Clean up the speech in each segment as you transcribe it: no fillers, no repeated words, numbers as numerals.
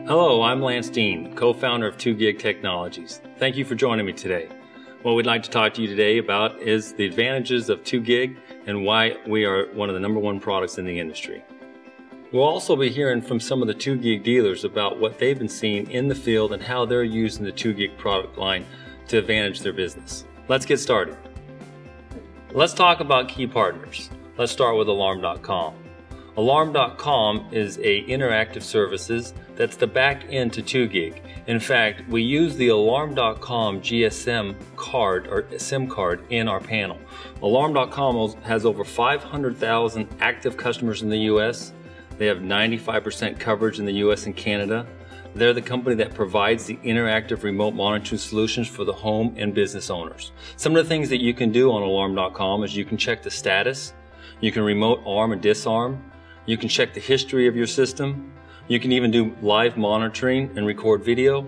Hello, I'm Lance Dean, co-founder of 2GIG Technologies. Thank you for joining me today. What we'd like to talk to you today about is the advantages of 2GIG and why we are one of the #1 products in the industry. We'll also be hearing from some of the 2GIG dealers about what they've been seeing in the field and how they're using the 2GIG product line to advantage their business. Let's get started. Let's talk about key partners. Let's start with Alarm.com. Alarm.com is a interactive services that's the back end to 2GIG. In fact, we use the Alarm.com GSM card or SIM card in our panel. Alarm.com has over 500,000 active customers in the US. They have 95% coverage in the US and Canada. They're the company that provides the interactive remote monitoring solutions for the home and business owners. Some of the things that you can do on Alarm.com is you can check the status, you can remote arm and disarm, you can check the history of your system, you can even do live monitoring and record video.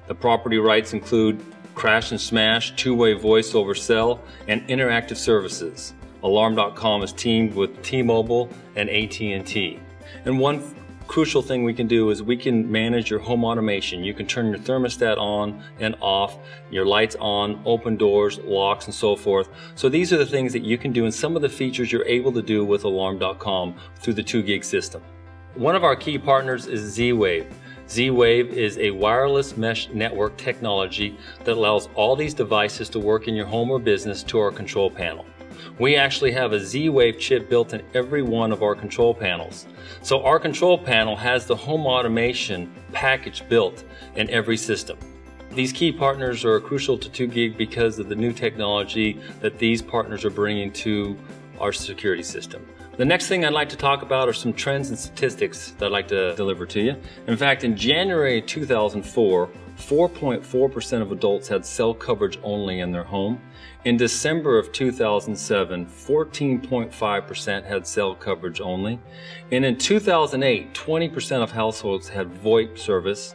The property rights include crash and smash, two-way voice over cell, and interactive services. Alarm.com is teamed with T-Mobile and AT&T. And one crucial thing we can do is we can manage your home automation. You can turn your thermostat on and off, your lights on, open doors, locks, and so forth. So these are the things that you can do, and some of the features you're able to do with Alarm.com through the 2GIG system. One of our key partners is Z-Wave. Z-Wave is a wireless mesh network technology that allows all these devices to work in your home or business to our control panel. We actually have a Z-Wave chip built in every one of our control panels. So our control panel has the home automation package built in every system. These key partners are crucial to 2GIG because of the new technology that these partners are bringing to our security system. The next thing I'd like to talk about are some trends and statistics that I'd like to deliver to you. In fact, in January 2004, 4.4% of adults had cell coverage only in their home. In December of 2007, 14.5% had cell coverage only. And in 2008, 20% of households had VoIP service.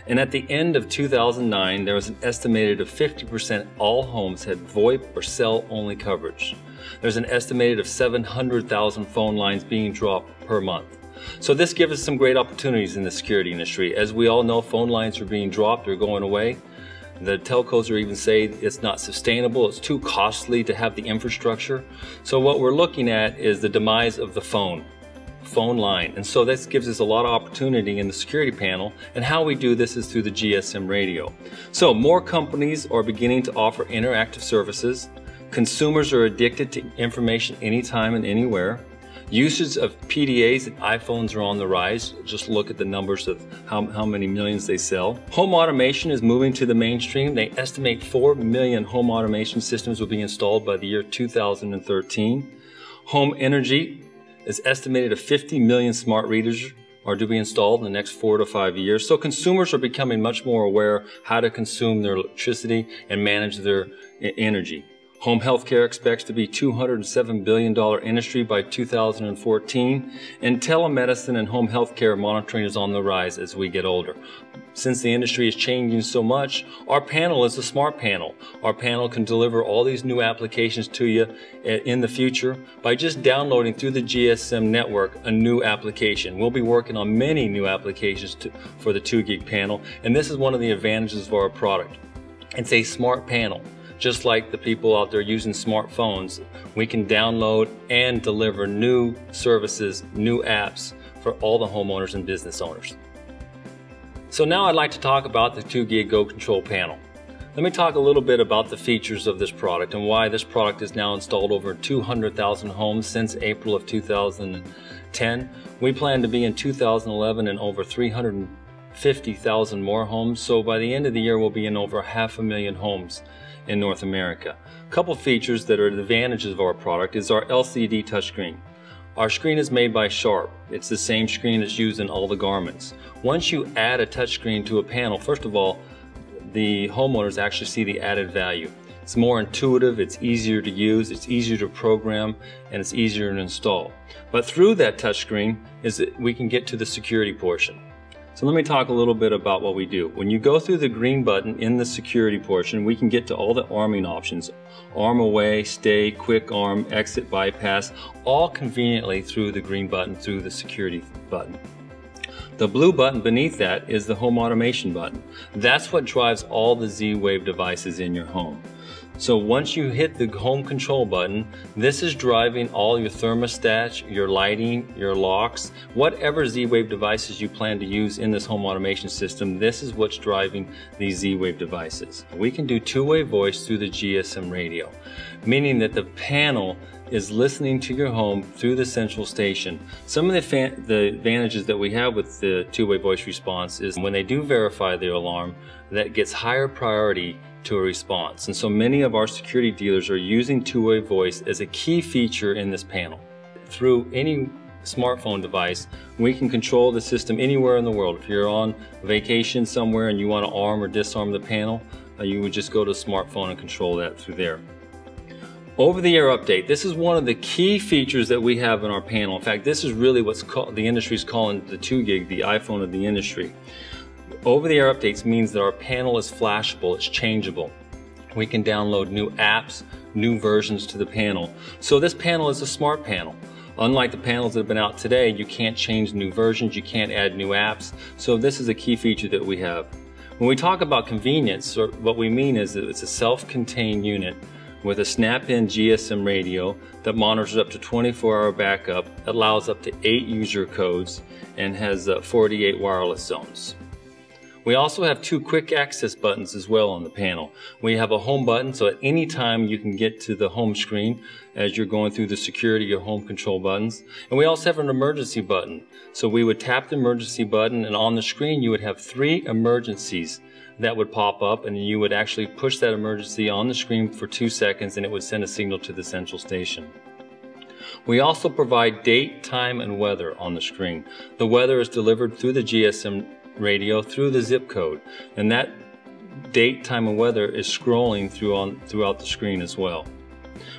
And at the end of 2009, there was an estimated of 50% all homes had VoIP or cell only coverage. There's an estimated of 700,000 phone lines being dropped per month. So this gives us some great opportunities in the security industry. As we all know, phone lines are being dropped or going away. The telcos are even saying it's not sustainable, it's too costly to have the infrastructure. So what we're looking at is the demise of the phone line. And so this gives us a lot of opportunity in the security panel, and how we do this is through the GSM radio. So more companies are beginning to offer interactive services. Consumers are addicted to information anytime and anywhere. Usage of PDAs and iPhones are on the rise. Just look at the numbers of how many millions they sell. Home automation is moving to the mainstream. They estimate 4 million home automation systems will be installed by the year 2013. Home energy is estimated at 50 million smart readers are to be installed in the next 4 to 5 years. So consumers are becoming much more aware how to consume their electricity and manage their energy. Home healthcare expects to be $207 billion industry by 2014, and telemedicine and home healthcare monitoring is on the rise as we get older. Since the industry is changing so much, our panel is a smart panel. Our panel can deliver all these new applications to you in the future by just downloading through the GSM network a new application. We'll be working on many new applications for the 2GIG panel, and this is one of the advantages of our product. It's a smart panel. Just like the people out there using smartphones, we can download and deliver new services, new apps for all the homeowners and business owners. So now I'd like to talk about the 2GIG Go Control Panel. Let me talk a little bit about the features of this product and why this product is now installed over 200,000 homes since April of 2010. We plan to be in 2011 in over 350,000 more homes, so by the end of the year we'll be in over 500,000 homes in North America. A couple features that are the advantages of our product is our LCD touchscreen. Our screen is made by Sharp. It's the same screen that's used in all the Garmins. Once you add a touchscreen to a panel, first of all, the homeowners actually see the added value. It's more intuitive, it's easier to use, it's easier to program, and it's easier to install. But through that touchscreen we can get to the security portion. So let me talk a little bit about what we do. When you go through the green button in the security portion, we can get to all the arming options. Arm away, stay, quick arm, exit, bypass, all conveniently through the green button, through the security button. The blue button beneath that is the home automation button. That's what drives all the Z-Wave devices in your home. So once you hit the home control button, this is driving all your thermostats, your lighting, your locks, whatever Z-Wave devices you plan to use in this home automation system, this is what's driving these Z-Wave devices. We can do two-way voice through the GSM radio, meaning that the panel is listening to your home through the central station. Some of the advantages that we have with the two-way voice response is when they do verify their alarm, that gets higher priority to a response. And so many of our security dealers are using two-way voice as a key feature in this panel. Through any smartphone device, we can control the system anywhere in the world. If you're on vacation somewhere and you want to arm or disarm the panel, you would just go to a smartphone and control that through there. Over-the-air update. This is one of the key features that we have in our panel. In fact, this is really what's called, the industry's calling the 2GIG, the iPhone of the industry. Over-the-air updates means that our panel is flashable, it's changeable. We can download new apps, new versions to the panel. So this panel is a smart panel. Unlike the panels that have been out today, you can't change new versions, you can't add new apps, so this is a key feature that we have. When we talk about convenience, what we mean is that it's a self-contained unit with a snap-in GSM radio that monitors up to 24-hour backup, allows up to 8 user codes, and has 48 wireless zones. We also have 2 quick access buttons as well on the panel. We have a home button, so at any time you can get to the home screen as you're going through the security or home control buttons. And we also have an emergency button. So we would tap the emergency button, and on the screen you would have 3 emergencies that would pop up, and you would actually push that emergency on the screen for 2 seconds and it would send a signal to the central station. We also provide date, time, and weather on the screen. The weather is delivered through the GSM radio through the zip code, and that date, time, and weather is scrolling throughout the screen as well.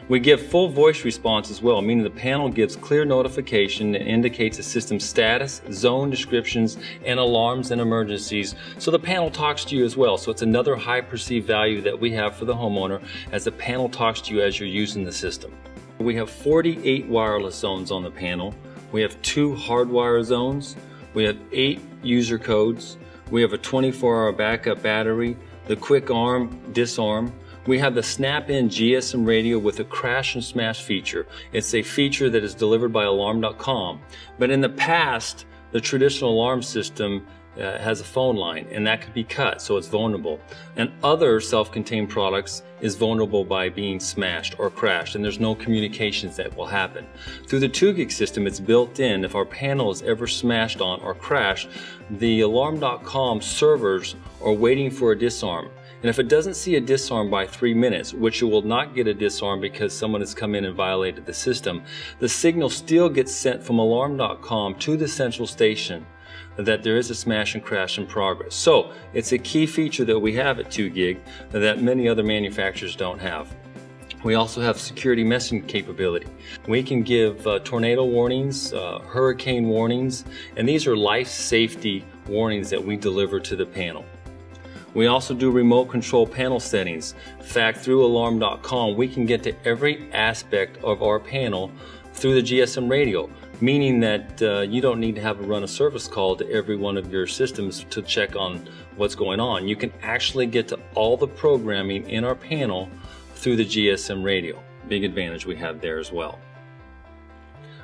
We give full voice response as well, meaning the panel gives clear notification that indicates the system's status, zone descriptions, and alarms and emergencies. So the panel talks to you as well. So it's another high perceived value that we have for the homeowner, as the panel talks to you as you're using the system. We have 48 wireless zones on the panel. We have 2 hardwire zones. We have 8 user codes. We have a 24-hour backup battery, the quick arm, disarm. We have the snap-in GSM radio with a crash and smash feature. It's a feature that is delivered by Alarm.com. But in the past, the traditional alarm system has a phone line, and that could be cut, so it's vulnerable. And other self-contained products is vulnerable by being smashed or crashed, and there's no communications that will happen. Through the 2GIG system, it's built in. If our panel is ever smashed on or crashed, the Alarm.com servers are waiting for a disarm. And if it doesn't see a disarm by 3 minutes, which it will not get a disarm because someone has come in and violated the system, the signal still gets sent from Alarm.com to the central station that there is a smash and crash in progress. So it's a key feature that we have at 2GIG that many other manufacturers don't have. We also have security messaging capability. We can give tornado warnings, hurricane warnings, and these are life safety warnings that we deliver to the panel. We also do remote control panel settings. In fact, through Alarm.com, we can get to every aspect of our panel through the GSM radio, meaning that you don't need to have to run a service call to every one of your systems to check on what's going on. You can actually get to all the programming in our panel through the GSM radio. Big advantage we have there as well.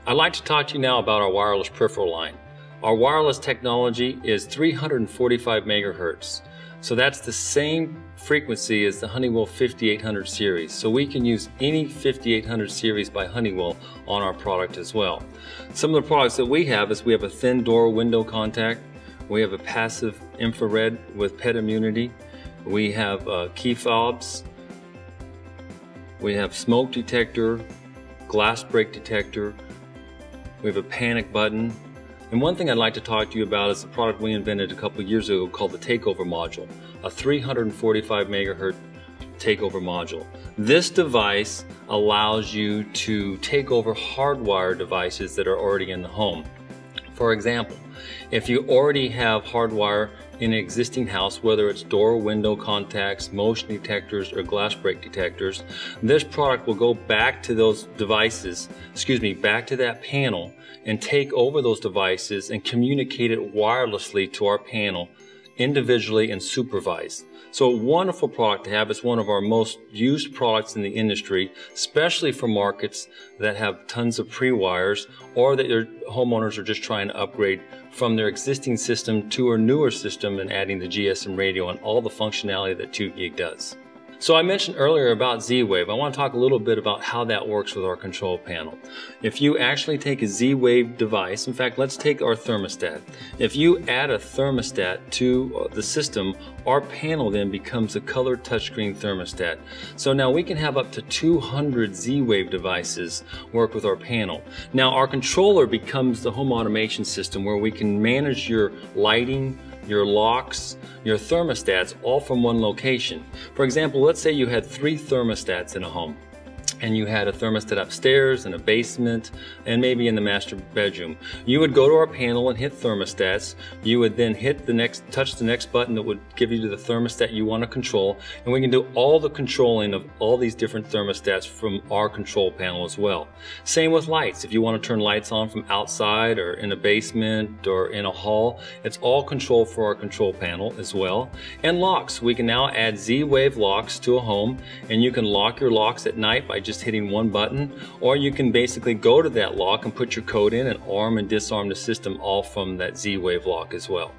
I'd like to talk to you now about our wireless peripheral line. Our wireless technology is 345 megahertz. So that's the same frequency as the Honeywell 5800 series. So we can use any 5800 series by Honeywell on our product as well. Some of the products that we have is we have a thin door window contact. We have a passive infrared with pet immunity. We have key fobs. We have smoke detector, glass break detector. We have a panic button. And one thing I'd like to talk to you about is a product we invented a couple of years ago called the Takeover Module, a 345 megahertz takeover module. This device allows you to take over hardwired devices that are already in the home. For example, if you already have hardwire in an existing house, whether it's door, window contacts, motion detectors, or glass break detectors, this product will go back to those devices, back to that panel, and take over those devices and communicate it wirelessly to our panel individually and supervised. So a wonderful product to have. It's one of our most used products in the industry, especially for markets that have tons of pre-wires or that their homeowners are just trying to upgrade from their existing system to a newer system and adding the GSM radio and all the functionality that 2GIG does. So I mentioned earlier about Z-Wave. I want to talk a little bit about how that works with our control panel. If you actually take a Z-Wave device, in fact, let's take our thermostat. If you add a thermostat to the system, our panel then becomes a color touchscreen thermostat. So now we can have up to 200 Z-Wave devices work with our panel. Now our controller becomes the home automation system where we can manage your lighting, your locks, your thermostats all from one location. For example, let's say you had 3 thermostats in a home. and you had a thermostat upstairs and a basement and maybe in the master bedroom, you would go to our panel and hit thermostats. You would then touch the next button that would give you the thermostat you want to control, and we can do all the controlling of all these different thermostats from our control panel as well. Same with lights. If you want to turn lights on from outside or in a basement or in a hall, it's all controlled for our control panel as well. And locks, we can now add Z-Wave locks to a home, and you can lock your locks at night by just hitting one button, or you can basically go to that lock and put your code in and arm and disarm the system all from that Z-Wave lock as well.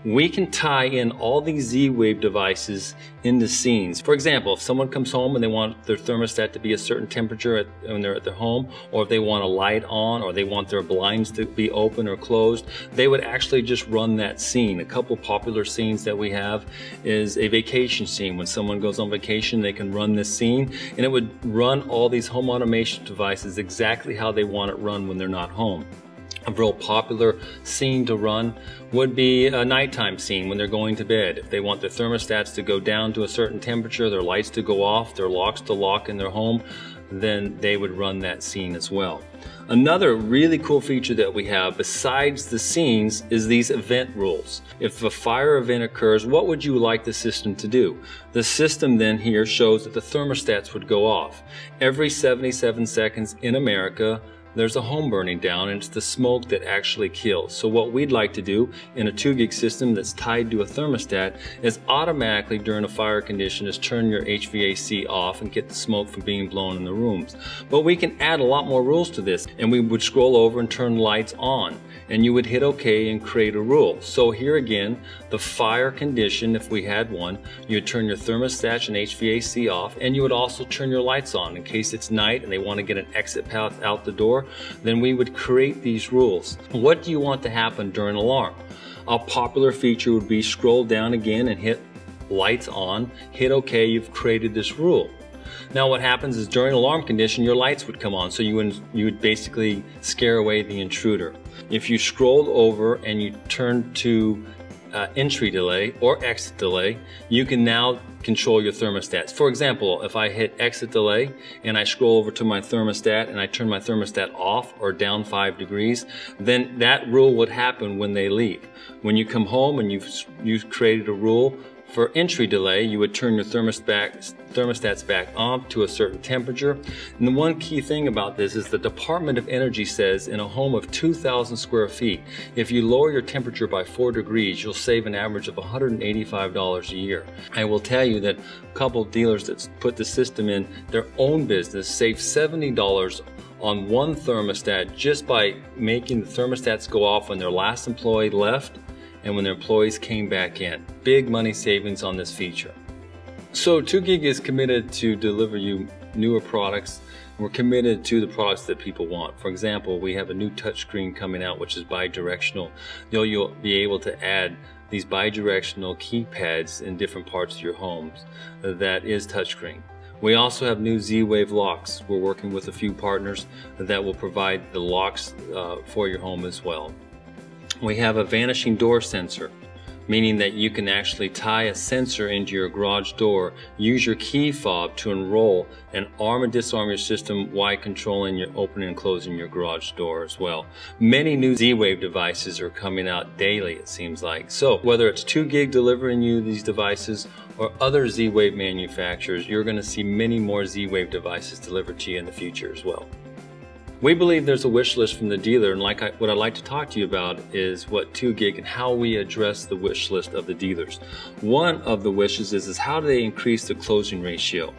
We can tie in all these Z-Wave devices into scenes. For example, if someone comes home and they want their thermostat to be a certain temperature when they're at their home, or if they want a light on, or they want their blinds to be open or closed, they would actually just run that scene. A couple popular scenes that we have is a vacation scene. When someone goes on vacation, they can run this scene, and it would run all these home automation devices exactly how they want it run when they're not home. A real popular scene to run would be a nighttime scene when they're going to bed. If they want their thermostats to go down to a certain temperature, their lights to go off, their locks to lock in their home, then they would run that scene as well. Another really cool feature that we have besides the scenes is these event rules. If a fire event occurs, what would you like the system to do? The system then here shows that the thermostats would go off. Every 77 seconds in America, there's a home burning down, and it's the smoke that actually kills. So what we'd like to do in a 2 gig system that's tied to a thermostat is automatically during a fire condition is turn your HVAC off and get the smoke from being blown in the rooms. But we can add a lot more rules to this, and we would scroll over and turn lights on, and you would hit OK and create a rule. So here again, the fire condition, if we had one, you would turn your thermostat and HVAC off, and you would also turn your lights on in case it's night and they want to get an exit path out the door. Then we would create these rules. What do you want to happen during alarm? A popular feature would be scroll down again and hit lights on, hit OK, you've created this rule. Now what happens is during alarm condition, your lights would come on, so you would basically scare away the intruder. If you scrolled over and you turn to entry delay or exit delay, you can now control your thermostats. For example, if I hit exit delay and I scroll over to my thermostat and I turn my thermostat off or down 5 degrees, then that rule would happen when they leave. When you come home and you've created a rule for entry delay, you would turn your thermostats back on to a certain temperature. And the one key thing about this is the Department of Energy says in a home of 2,000 square feet, if you lower your temperature by 4 degrees, you'll save an average of $185 a year. I will tell you that a couple of dealers that put the system in their own business save $70 on one thermostat just by making the thermostats go off when their last employee left and when their employees came back in. Big money savings on this feature. So 2 gig is committed to deliver you newer products. We're committed to the products that people want. For example, we have a new touchscreen coming out which is bi-directional. You'll be able to add these bi-directional keypads in different parts of your homes that is touchscreen. We also have new Z-Wave locks. We're working with a few partners that will provide the locks for your home as well. We have a vanishing door sensor, meaning that you can actually tie a sensor into your garage door, use your key fob to enroll, and arm and disarm your system while controlling your opening and closing your garage door as well. Many new Z-Wave devices are coming out daily, it seems like. So whether it's 2 gig delivering you these devices or other Z-Wave manufacturers, you're going to see many more Z-Wave devices delivered to you in the future as well. We believe there's a wish list from the dealer, and what I'd like to talk to you about is what 2 gig and how we address the wish list of the dealers. One of the wishes is how do they increase the closing ratio?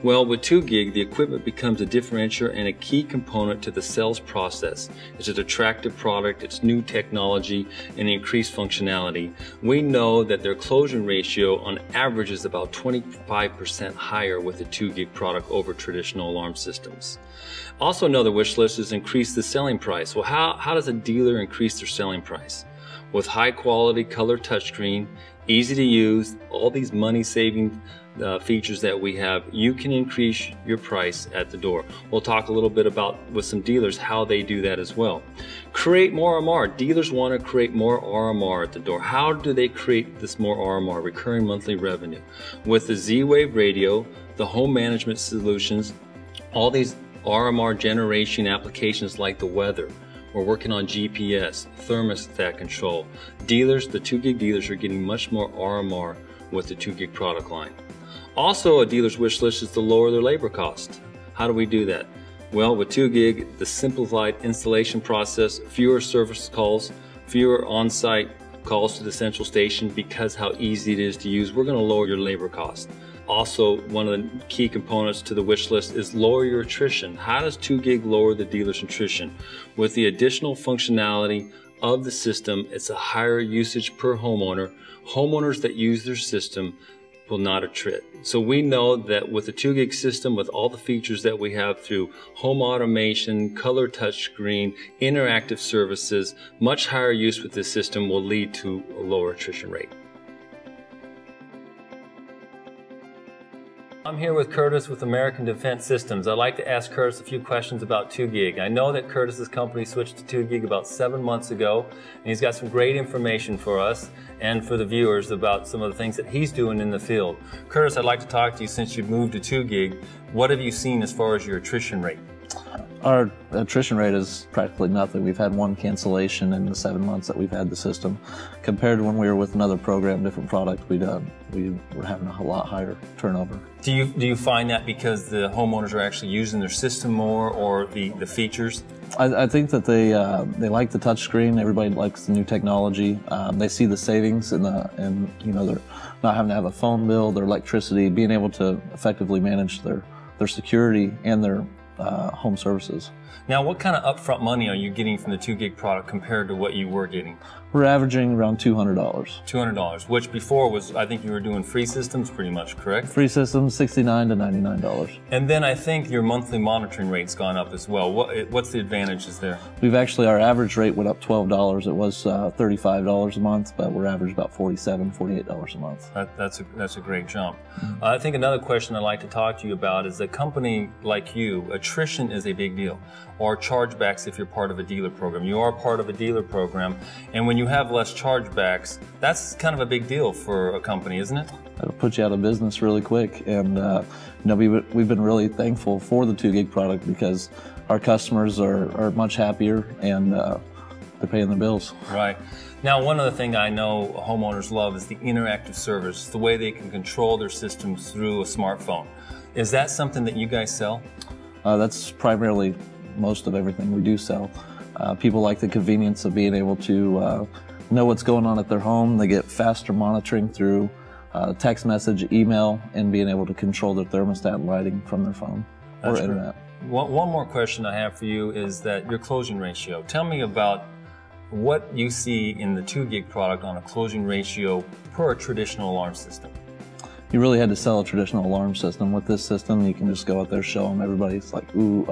Well, with 2 gig, the equipment becomes a differentiator and a key component to the sales process. It's an attractive product, it's new technology, and increased functionality. We know that their closing ratio on average is about 25% higher with a 2 gig product over traditional alarm systems. Also, another wish list is increase the selling price. Well, how does a dealer increase their selling price? With high quality color touchscreen, easy to use, all these money saving features that we have, you can increase your price at the door. We'll talk a little bit about with some dealers how they do that as well. Create more RMR. Dealers want to create more RMR at the door. How do they create this more RMR, recurring monthly revenue? With the Z-Wave radio, the home management solutions, All these RMR generation applications like the weather. We're working on GPS, thermostat control. Dealers, the 2 gig dealers are getting much more RMR with the 2 gig product line. Also, a dealer's wish list is to lower their labor cost. How do we do that? Well, with 2 gig, the simplified installation process, fewer service calls, fewer on-site calls to the central station because how easy it is to use. We're going to lower your labor cost. Also, one of the key components to the wish list is lower your attrition. How does 2 gig lower the dealer's attrition? With the additional functionality of the system, it's a higher usage per homeowner. Homeowners that use their system will not attrit. So we know that with the 2 gig system, with all the features that we have through home automation, color touchscreen, interactive services, much higher use with this system will lead to a lower attrition rate. I'm here with Curtis with American Defense Systems. I'd like to ask Curtis a few questions about 2 gig. I know that Curtis's company switched to 2 gig about 7 months ago, and he's got some great information for us and for the viewers about some of the things that he's doing in the field. Curtis, I'd like to talk to you since you've moved to 2 gig. What have you seen as far as your attrition rate? Our attrition rate is practically nothing. We've had 1 cancellation in the 7 months that we've had the system. Compared to when we were with another program, different product, we were having a lot higher turnover. Do you find that because the homeowners are actually using their system more, or the features? I think that they like the touch screen. Everybody likes the new technology. They see the savings and you know, they're not having to have a phone bill, their electricity, being able to effectively manage their security and their home services. Now, what kind of upfront money are you getting from the 2 gig product compared to what you were getting? We're averaging around $200. $200, which before was, I think you were doing free systems pretty much, correct? Free systems, $69 to $99. And then I think your monthly monitoring rate's gone up as well. What's the advantages there? We've actually, our average rate went up $12. It was $35 a month, but we're average about $47, $48 a month. That's a great jump. I think another question I'd like to talk to you about is a company like you, attrition is a big deal, or chargebacks if you're part of a dealer program. You are part of a dealer program, and when you have less chargebacks, that's kind of a big deal for a company, isn't it? It'll put you out of business really quick, and you know, we've been really thankful for the 2 gig product because our customers are much happier and they're paying their bills. Right. Now, one other thing I know homeowners love is the interactive service, the way they can control their systems through a smartphone. Is that something that you guys sell? That's primarily most of everything we do sell. People like the convenience of being able to know what's going on at their home. They get faster monitoring through text message, email, and being able to control their thermostat and lighting from their phone or internet. One more question I have for you is that your closing ratio. Tell me about what you see in the 2 gig product on a closing ratio per a traditional alarm system. You really had to sell a traditional alarm system. With this system, you can just go out there, show them. Everybody's like, ooh,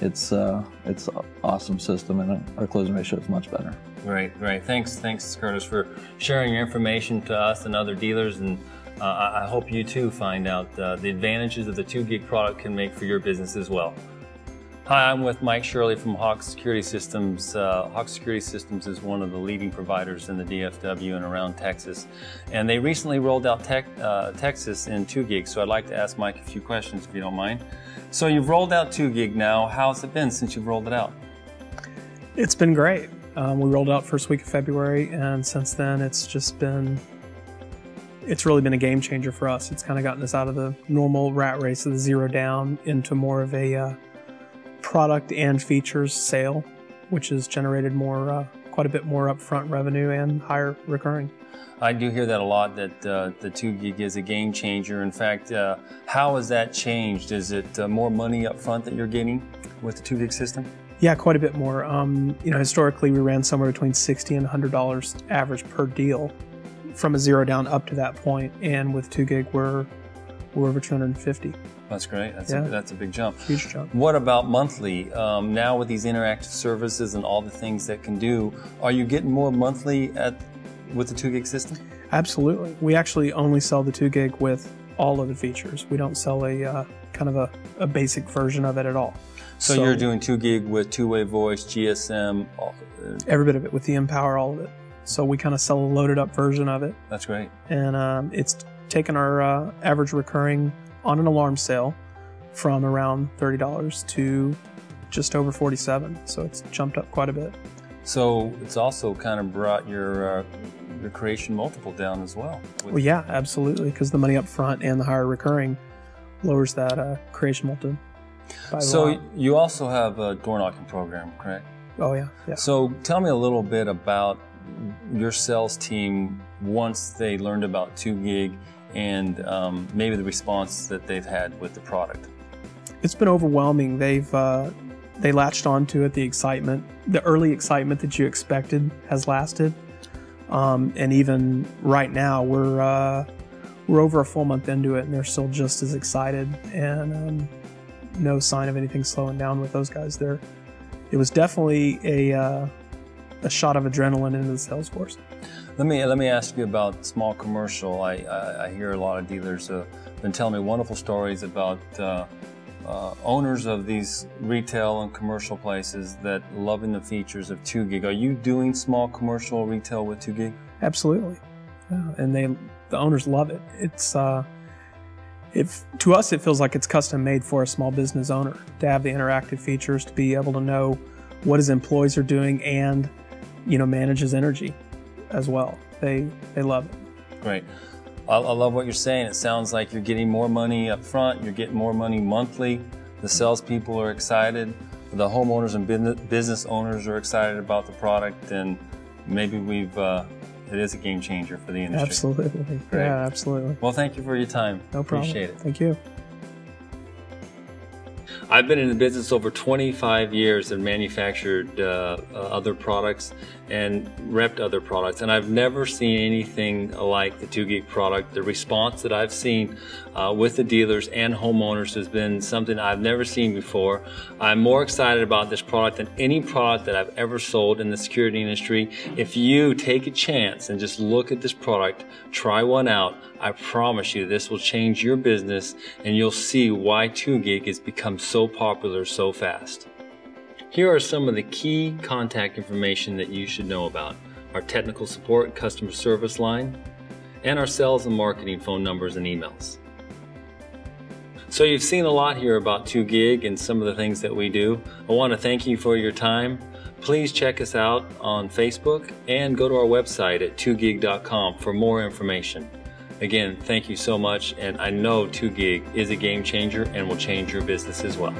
it's an awesome system, and our closing ratio is much better. Great. Thanks, Curtis, for sharing your information to us and other dealers, and I hope you too find out the advantages that the 2 gig product can make for your business as well. Hi, I'm with Mike Shirley from Hawk Security Systems. Hawk Security Systems is one of the leading providers in the DFW and around Texas. And they recently rolled out Texas in 2 gig, so I'd like to ask Mike a few questions if you don't mind. So you've rolled out 2 gig now. How's it been since you've rolled it out? It's been great. We rolled out first week of February, and since then it's really been a game changer for us. It's kind of gotten us out of the normal rat race of the zero down into more of a product and features sale, which has generated quite a bit more upfront revenue and higher recurring. I do hear that a lot, that the 2 gig is a game changer. In fact, how has that changed? Is it more money up front that you're getting with the 2 gig system? Yeah, quite a bit more. You know, historically we ran somewhere between $60 and $100 average per deal from a zero down up to that point, and with 2 gig we're over $250. That's great. That's a big jump. Huge jump. What about monthly? Now with these interactive services and all the things that can do, are you getting more monthly with the 2 gig system? Absolutely. We actually only sell the 2 gig with all of the features. We don't sell a kind of a basic version of it at all. So you're doing 2 gig with two-way voice, GSM? Every bit of it with the Empower, all of it. So we kind of sell a loaded up version of it. That's great. And it's taken our average recurring on an alarm sale from around $30 to just over $47. So it's jumped up quite a bit. So it's also kind of brought your creation multiple down as well. Well, yeah, absolutely, because the money up front and the higher recurring lowers that creation multiple by a lot. You also have a door knocking program, correct? Oh yeah, yeah. So tell me a little bit about your sales team once they learned about 2GIG and maybe the response that they've had with the product. It's been overwhelming. They latched onto it. The excitement, the early excitement that you expected has lasted, and even right now we're over a full month into it, and they're still just as excited, and no sign of anything slowing down with those guys. It was definitely a shot of adrenaline into the sales force. Let me ask you about small commercial. I hear a lot of dealers been telling me wonderful stories about owners of these retail and commercial places that loving the features of 2GIG. Are you doing small commercial retail with 2GIG? Absolutely, yeah. And the owners love it. It's to us it feels like it's custom made for a small business owner to have the interactive features, to be able to know what his employees are doing, and manage his energy as well. They love it. Great. I love what you're saying. It sounds like you're getting more money up front, you're getting more money monthly. The salespeople are excited. The homeowners and business owners are excited about the product, and maybe it is a game changer for the industry. Absolutely. Great. Yeah, absolutely. Well, thank you for your time. No problem. Appreciate it. Thank you. I've been in the business over 25 years and manufactured other products and repped other products, and I've never seen anything like the 2GIG product. The response that I've seen with the dealers and homeowners has been something I've never seen before. I'm more excited about this product than any product that I've ever sold in the security industry. If you take a chance and just look at this product, try one out, I promise you this will change your business, and you'll see why 2GIG has become so popular so fast. Here are some of the key contact information that you should know about: our technical support and customer service line, and our sales and marketing phone numbers and emails. So you've seen a lot here about 2GIG and some of the things that we do. I want to thank you for your time. Please check us out on Facebook and go to our website at 2gig.com for more information. Again, thank you so much, and I know 2GIG is a game changer and will change your business as well.